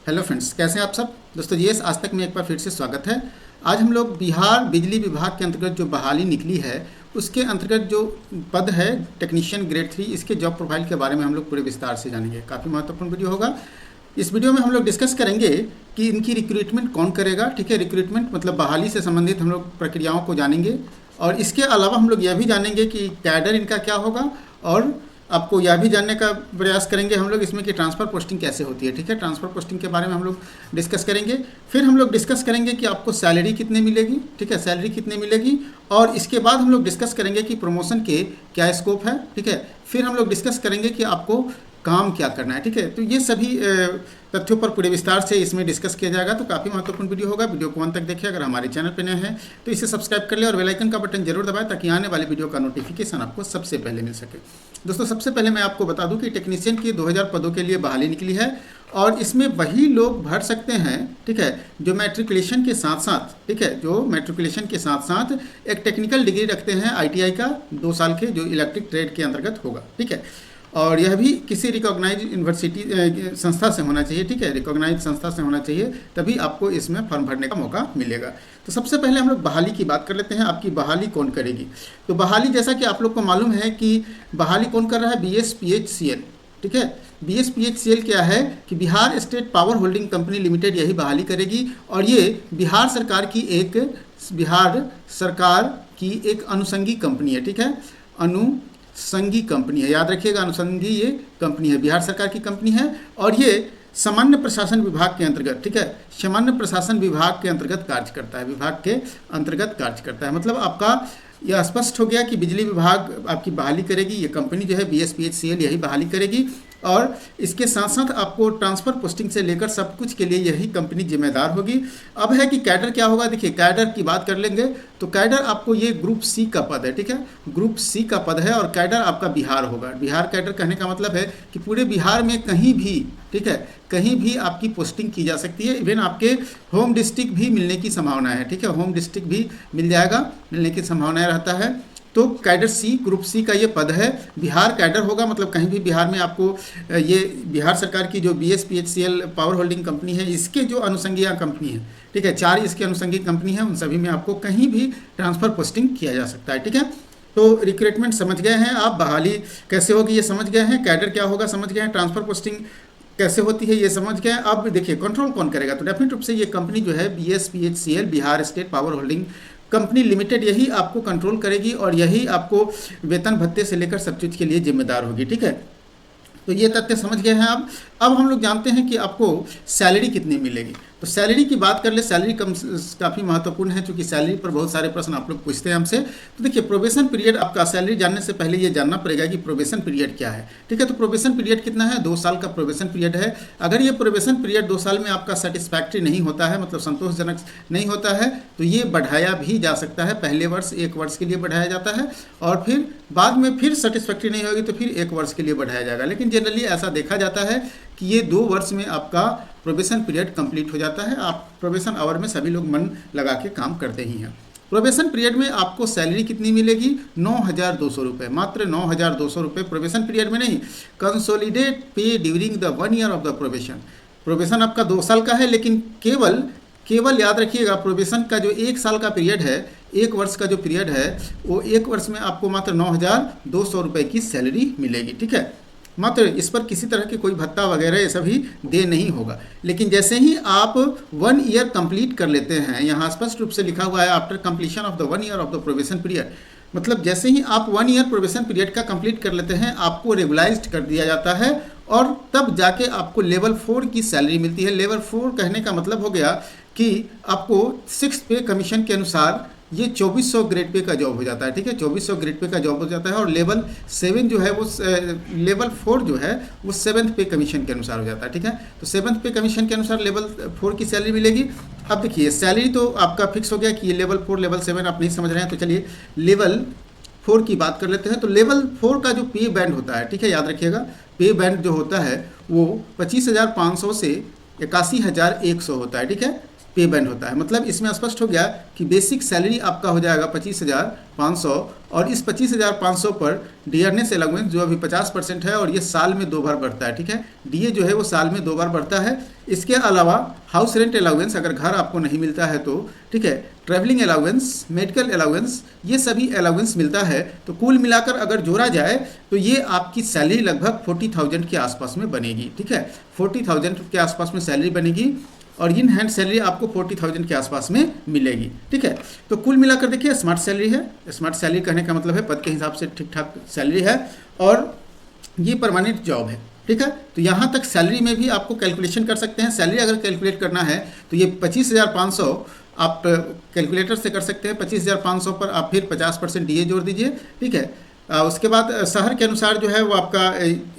Hello friends, कैसे हैं आप सब दोस्तों। ये आज तक में एक बार फिर से स्वागत है। आज हम लोग बिहार बिजली विभाग के अंतर्गत जो बहाली निकली है उसके अंतर्गत जो पद है टेक्नीशियन ग्रेड 3, इसके जॉब प्रोफाइल के बारे में हम लोग पूरे विस्तार से जानेंगे। काफ़ी महत्वपूर्ण वीडियो होगा। इस वीडियो में हम लोग डिस्कस करेंगे कि इनकी रिक्रूटमेंट कौन करेगा। ठीक है, रिक्रूटमेंट मतलब बहाली से संबंधित हम लोग प्रक्रियाओं को जानेंगे और इसके अलावा हम लोग यह भी जानेंगे कि कैडर इनका क्या होगा और आपको यह भी जानने का प्रयास करेंगे हम लोग इसमें कि ट्रांसफ़र पोस्टिंग कैसे होती है। ठीक है, ट्रांसफ़र पोस्टिंग के बारे में हम लोग डिस्कस करेंगे। फिर हम लोग डिस्कस करेंगे कि आपको सैलरी कितने मिलेगी। ठीक है, सैलरी कितने मिलेगी और इसके बाद हम लोग डिस्कस करेंगे कि प्रमोशन के क्या स्कोप है। ठीक है, फिर हम लोग डिस्कस करेंगे कि आपको काम क्या करना है। ठीक है, तो ये सभी तथ्यों पर पूरे विस्तार से इसमें डिस्कस किया जाएगा। तो काफ़ी महत्वपूर्ण वीडियो होगा। वीडियो को अंत तक देखिए। अगर हमारे चैनल पर नए हैं तो इसे सब्सक्राइब कर ले और बेल आइकन का बटन जरूर दबाएं ताकि आने वाले वीडियो का नोटिफिकेशन आपको सबसे पहले मिल सके। दोस्तों, सबसे पहले मैं आपको बता दूं कि टेक्नीशियन की 2000 पदों के लिए बहाली निकली है और इसमें वही लोग भर सकते हैं। ठीक है, जो मैट्रिकुलेशन के साथ साथ, ठीक है, जो मैट्रिकुलेशन के साथ साथ एक टेक्निकल डिग्री रखते हैं ITI का 2 साल के, जो इलेक्ट्रिक ट्रेड के अंतर्गत होगा। ठीक है, और यह भी किसी रिकॉग्नाइज यूनिवर्सिटी संस्था से होना चाहिए। ठीक है, रिकॉग्नाइज संस्था से होना चाहिए, तभी आपको इसमें फॉर्म भरने का मौका मिलेगा। तो सबसे पहले हम लोग बहाली की बात कर लेते हैं। आपकी बहाली कौन करेगी? तो बहाली, जैसा कि आप लोग को मालूम है कि बहाली कौन कर रहा है, BSPHCL। ठीक है, BSPHCL क्या है कि Bihar state power holding company limited यही बहाली करेगी और ये बिहार सरकार की एक अनुषंगी कंपनी है। ठीक है, अनुषंगी कंपनी है, याद रखिएगा, अनुषंगी ये कंपनी है, बिहार सरकार की कंपनी है और ये सामान्य प्रशासन विभाग के अंतर्गत, ठीक है, सामान्य प्रशासन विभाग के अंतर्गत कार्य करता है, विभाग के अंतर्गत कार्य करता है। मतलब आपका यह स्पष्ट हो गया कि बिजली विभाग आपकी बहाली करेगी, ये कंपनी जो है BSPHCL यही बहाली करेगी और इसके साथ साथ आपको ट्रांसफ़र पोस्टिंग से लेकर सब कुछ के लिए यही कंपनी जिम्मेदार होगी। अब है कि कैडर क्या होगा। देखिए, कैडर की बात कर लेंगे तो कैडर आपको ये ग्रुप C का पद है। ठीक है, ग्रुप C का पद है और कैडर आपका बिहार होगा। बिहार कैडर कहने का मतलब है कि पूरे बिहार में कहीं भी, ठीक है, कहीं भी आपकी पोस्टिंग की जा सकती है। इवन आपके होम डिस्ट्रिक्ट भी मिलने की संभावना है। ठीक है, होम डिस्ट्रिक्ट भी मिल जाएगा, मिलने की संभावना रहता है। तो कैडर C, ग्रुप C का ये पद है, बिहार कैडर होगा। मतलब कहीं भी बिहार में आपको ये बिहार सरकार की जो BSPHCL पावर होल्डिंग कंपनी है, इसके जो अनुषंगी कंपनी है, ठीक है, 4 इसकी अनुषंगी कंपनी है, उन सभी में आपको कहीं भी ट्रांसफ़र पोस्टिंग किया जा सकता है। ठीक है, तो रिक्रूटमेंट समझ गए हैं आप, बहाली कैसे होगी ये समझ गए हैं, कैडर क्या होगा समझ गए हैं, ट्रांसफ़र पोस्टिंग कैसे होती है ये समझ गए। अब देखिए कंट्रोल कौन करेगा। तो डेफिनेट रूप से ये कंपनी जो है BSPHCL, Bihar state power holding company limited, यही आपको कंट्रोल करेगी और यही आपको वेतन भत्ते से लेकर सब चीज़ के लिए जिम्मेदार होगी। ठीक है, तो ये तथ्य समझ गए हैं आप। अब हम लोग जानते हैं कि आपको सैलरी कितनी मिलेगी। तो सैलरी की बात कर ले, सैलरी काफ़ी महत्वपूर्ण है क्योंकि सैलरी पर बहुत सारे प्रश्न आप लोग पूछते हैं हमसे। तो देखिए, प्रोबेशन पीरियड, आपका सैलरी जानने से पहले ये जानना पड़ेगा कि प्रोबेशन पीरियड क्या है। ठीक है, तो प्रोबेशन पीरियड कितना है, 2 साल का प्रोबेशन पीरियड है। अगर ये प्रोबेशन पीरियड 2 साल में आपका सेटिस्फैक्ट्री नहीं होता है, मतलब संतोषजनक नहीं होता है, तो ये बढ़ाया भी जा सकता है। पहले वर्ष 1 वर्ष के लिए बढ़ाया जाता है और फिर बाद में फिर सेटिस्फैक्ट्री नहीं होगी तो फिर 1 वर्ष के लिए बढ़ाया जाएगा। लेकिन जनरली ऐसा देखा जाता है कि ये 2 वर्ष में आपका प्रोबेशन पीरियड कंप्लीट हो जाता है। आप प्रोबेशन आवर में सभी लोग मन लगा के काम करते ही हैं। प्रोबेशन पीरियड में आपको सैलरी कितनी मिलेगी, 9,200 रुपये, मात्र 9,200 रुपये प्रोबेशन पीरियड में नहीं, कंसोलिडेट पे during the 1 year of the probation. Probation आपका 2 साल का है, लेकिन केवल याद रखिएगा, प्रोबेशन का जो 1 साल का पीरियड है, 1 वर्ष का जो पीरियड है, वो 1 वर्ष में आपको मात्र 9,200 रुपये की सैलरी मिलेगी। ठीक है, मात्र इस पर किसी तरह के कोई भत्ता वगैरह ये सभी दे नहीं होगा। लेकिन जैसे ही आप 1 ईयर कंप्लीट कर लेते हैं, यहाँ स्पष्ट रूप से लिखा हुआ है after completion of the 1 year of the probation period, मतलब जैसे ही आप 1 ईयर प्रोबेशन पीरियड का कंप्लीट कर लेते हैं, आपको रेगुलाइज्ड कर दिया जाता है और तब जाके आपको लेवल 4 की सैलरी मिलती है। लेवल 4 कहने का मतलब हो गया कि आपको 6th पे कमीशन के अनुसार ये 2400 ग्रेड पे का जॉब हो जाता है। ठीक है, 2400 ग्रेड पे का जॉब हो जाता है और लेवल 7 जो है वो लेवल 4 जो है वो 7th पे कमीशन के अनुसार हो जाता है। ठीक है, तो 7th पे कमीशन के अनुसार लेवल 4 की सैलरी मिलेगी। अब देखिए, सैलरी तो आपका फिक्स हो गया कि ये लेवल 4 लेवल 7 आप नहीं समझ रहे हैं, तो चलिए लेवल 4 की बात कर लेते हैं। तो लेवल 4 का जो पे बैंड होता है, ठीक है, याद रखिएगा, पे बैंड जो होता है वो 25,500 से 81,100 होता है। ठीक है, पे बैंड होता है। मतलब इसमें स्पष्ट हो गया कि बेसिक सैलरी आपका हो जाएगा 25,500 और इस 25,500 पर डियरनेस अलाउंस जो अभी 50% है और ये साल में 2 बार बढ़ता है, ठीक है। डीए जो है वो साल में 2 बार बढ़ता है। इसके अलावा हाउस रेंट अलाउंस अगर घर आपको नहीं मिलता है तो, ठीक है, ट्रैवलिंग अलाउंस, मेडिकल अलाउंस, ये सभी अलाउंस मिलता है। तो कुल मिलाकर अगर जोड़ा जाए तो ये आपकी सैलरी लगभग 40,000 के आसपास में बनेगी, ठीक है। 40,000 के आसपास में सैलरी बनेगी और इन हैंड सैलरी आपको 40,000 के आसपास में मिलेगी, ठीक है। तो कुल मिलाकर देखिए स्मार्ट सैलरी है। स्मार्ट सैलरी कहने का मतलब है पद के हिसाब से ठीक ठाक सैलरी है और ये परमानेंट जॉब है, ठीक है। तो यहाँ तक सैलरी में भी आपको कैलकुलेशन कर सकते हैं। सैलरी अगर कैलकुलेट करना है तो ये 25,500 आप कैलकुलेटर से कर सकते हैं। 25,500 पर आप फिर 50% डीए जोड़ दीजिए, ठीक है। उसके बाद शहर के अनुसार जो है वो आपका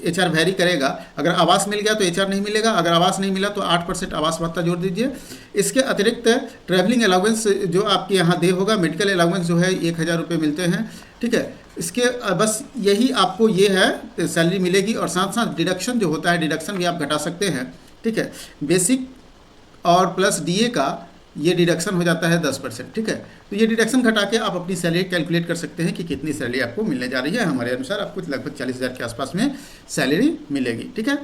एचआर वैरी करेगा। अगर आवास मिल गया तो एचआर नहीं मिलेगा, अगर आवास नहीं मिला तो 8% आवास भत्ता जोड़ दीजिए। इसके अतिरिक्त ट्रैवलिंग अलाउंस जो आपके यहाँ दे होगा, मेडिकल अलाउंस जो है 1,000 रुपये मिलते हैं, ठीक है। इसके बस यही आपको ये है सैलरी मिलेगी और साथ साथ डिडक्शन जो होता है, डिडक्शन भी आप घटा सकते हैं, ठीक है। बेसिक और प्लस डीए का ये डिडक्शन हो जाता है 10%, ठीक है। तो ये डिडक्शन घटा के आप अपनी सैलरी कैलकुलेट कर सकते हैं कि कितनी सैलरी आपको मिलने जा रही है। हमारे अनुसार आपको लगभग 40,000 के आसपास में सैलरी मिलेगी, ठीक है।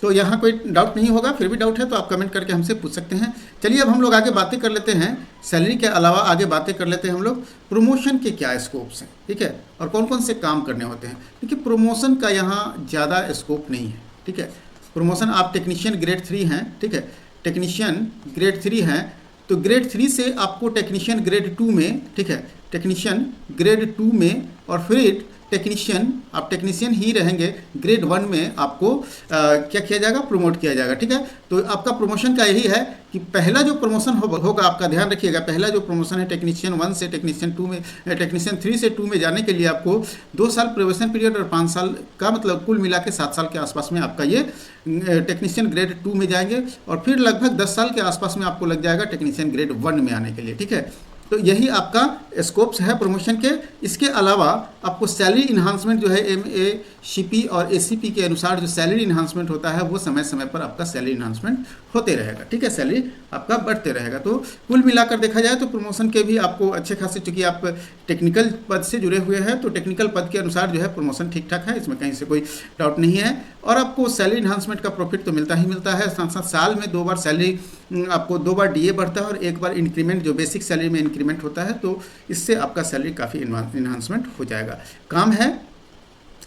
तो यहाँ कोई डाउट नहीं होगा, फिर भी डाउट है तो आप कमेंट करके हमसे पूछ सकते हैं। चलिए अब हम लोग आगे बातें कर लेते हैं। सैलरी के अलावा आगे बातें कर लेते हैं हम लोग प्रमोशन के क्या स्कोप्स हैं, ठीक है, और कौन कौन से काम करने होते हैं। देखिए प्रमोशन का यहाँ ज़्यादा स्कोप नहीं है, ठीक है। प्रमोशन आप टेक्नीशियन ग्रेड 3 हैं, ठीक है, टेक्नीशियन ग्रेड 3 हैं तो ग्रेड 3 से आपको टेक्नीशियन ग्रेड 2 में, ठीक है, टेक्नीशियन ग्रेड 2 में और फिर टेक्नीशियन, आप टेक्नीशियन ही रहेंगे, ग्रेड 1 में आपको क्या किया जाएगा, प्रमोट किया जाएगा, ठीक है। तो आपका प्रमोशन का यही है कि पहला जो प्रमोशन होगा आपका ध्यान रखिएगा, पहला जो प्रमोशन है टेक्नीशियन 1 से टेक्नीशियन 2 में, टेक्नीशियन 3 से 2 में जाने के लिए आपको 2 साल प्रोबेशन पीरियड और 5 साल का मतलब कुल मिला के 7 साल के आसपास में आपका ये टेक्नीशियन ग्रेड 2 में जाएंगे और फिर लगभग 10 साल के आसपास में आपको लग जाएगा टेक्नीशियन ग्रेड 1 में आने के लिए, ठीक है। तो यही आपका स्कोप्स है प्रमोशन के। इसके अलावा आपको सैलरी इन्हांसमेंट जो है MACP और ACP के अनुसार जो सैलरी इन्हांसमेंट होता है वो समय समय पर आपका सैलरी इन्हांसमेंट होते रहेगा, ठीक है, सैलरी आपका बढ़ते रहेगा। तो कुल मिलाकर देखा जाए तो प्रमोशन के भी आपको अच्छे खासे, चूँकि आप टेक्निकल पद से जुड़े हुए हैं तो टेक्निकल पद के अनुसार जो है प्रमोशन ठीक ठाक है, इसमें कहीं से कोई डाउट नहीं है। और आपको सैलरी इन्हांसमेंट का प्रॉफिट तो मिलता ही मिलता है, साथ साथ साल में 2 बार सैलरी, आपको 2 बार DA बढ़ता है और 1 बार इंक्रीमेंट जो बेसिक सैलरी में इंक्रीमेंट होता है, तो इससे आपका सैलरी काफ़ी इन्हांसमेंट हो जाएगा। काम है,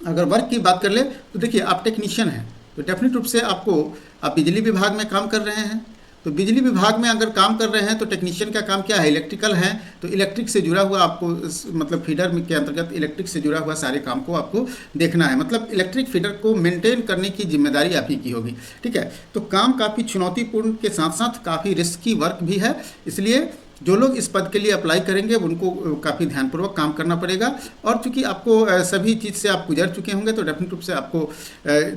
अगर वर्क की बात कर ले तो देखिए आप टेक्नीशियन हैं तो डेफिनेट रूप से आपको, आप बिजली विभाग में काम कर रहे हैं तो बिजली विभाग में अगर काम कर रहे हैं तो टेक्नीशियन का काम क्या है, इलेक्ट्रिकल है तो इलेक्ट्रिक से जुड़ा हुआ आपको, मतलब फीडर के अंतर्गत इलेक्ट्रिक से जुड़ा हुआ सारे काम को आपको देखना है, मतलब इलेक्ट्रिक फीडर को मेंटेन करने की जिम्मेदारी आप ही की होगी, ठीक है। तो काम काफ़ी चुनौतीपूर्ण के साथ साथ काफ़ी रिस्की वर्क भी है, इसलिए जो लोग इस पद के लिए अप्लाई करेंगे उनको काफ़ी ध्यानपूर्वक काम करना पड़ेगा। और चूंकि आपको सभी चीज़ से आप गुजर चुके होंगे तो डेफिनेट रूप से आपको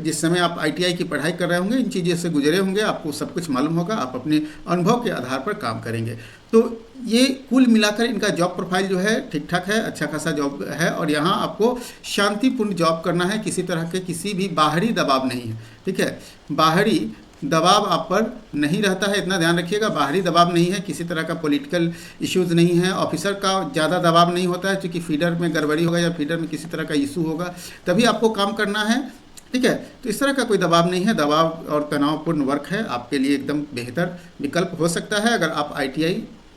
जिस समय आप ITI की पढ़ाई कर रहे होंगे इन चीज़ों से गुजरे होंगे, आपको सब कुछ मालूम होगा, आप अपने अनुभव के आधार पर काम करेंगे। तो ये कुल मिलाकर इनका जॉब प्रोफाइल जो है ठीक ठाक है, अच्छा खासा जॉब है और यहाँ आपको शांतिपूर्ण जॉब करना है, किसी तरह के किसी भी बाहरी दबाव नहीं है, ठीक है। बाहरी दबाव आप पर नहीं रहता है, इतना ध्यान रखिएगा, बाहरी दबाव नहीं है, किसी तरह का पॉलिटिकल इश्यूज़ नहीं है, ऑफिसर का ज़्यादा दबाव नहीं होता है, क्योंकि फीडर में गड़बड़ी होगा या फीडर में किसी तरह का इशू होगा तभी आपको काम करना है, ठीक है। तो इस तरह का कोई दबाव नहीं है, दबाव और तनावपूर्ण वर्क है, आपके लिए एकदम बेहतर विकल्प हो सकता है अगर आप ITI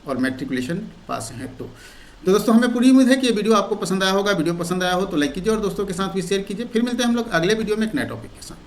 और मैट्रिकुलेशन पास हैं तो दोस्तों हमें पूरी उम्मीद है कि ये वीडियो आपको पसंद आया होगा। वीडियो पसंद आया हो तो लाइक कीजिए और दोस्तों के साथ भी शेयर कीजिए। फिर मिलते हैं हम लोग अगले वीडियो में एक नए टॉपिक के साथ।